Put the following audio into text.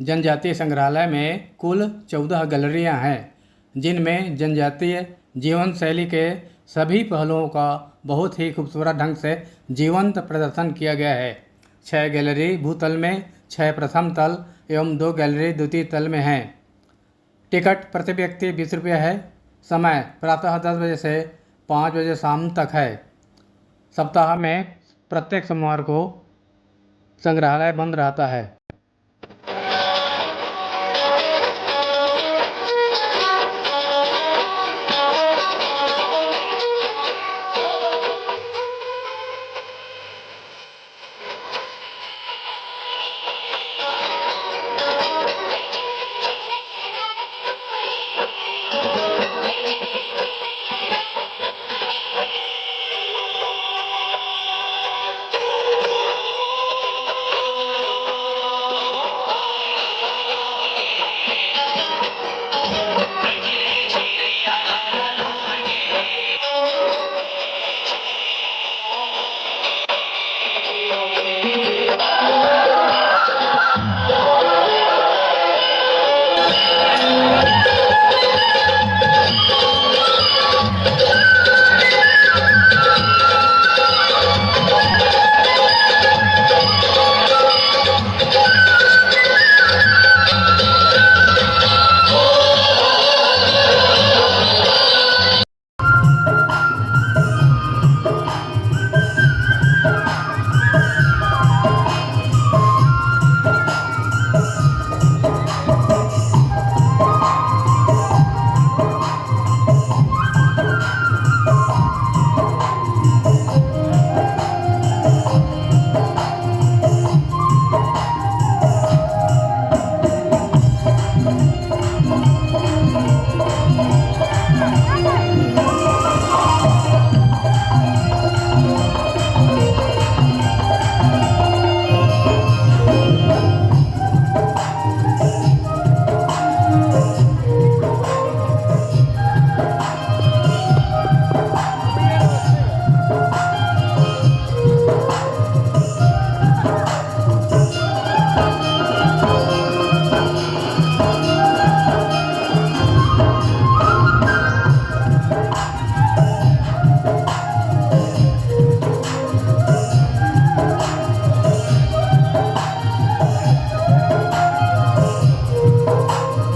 जनजातीय संग्रहालय में कुल 14 गैलरियां हैं, जिनमें जनजातीय जीवन शैली के सभी पहलुओं का बहुत ही खूबसूरत ढंग से जीवंत प्रदर्शन किया गया है। 6 गैलरी भूतल में, 6 प्रथम तल एवं 2 गैलरी द्वितीय तल में हैं। टिकट प्रति व्यक्ति 20 रुपये है। समय प्रातः 10 बजे से 5 बजे शाम तक है। सप्ताह में प्रत्येक सोमवार को संग्रहालय बंद रहता है।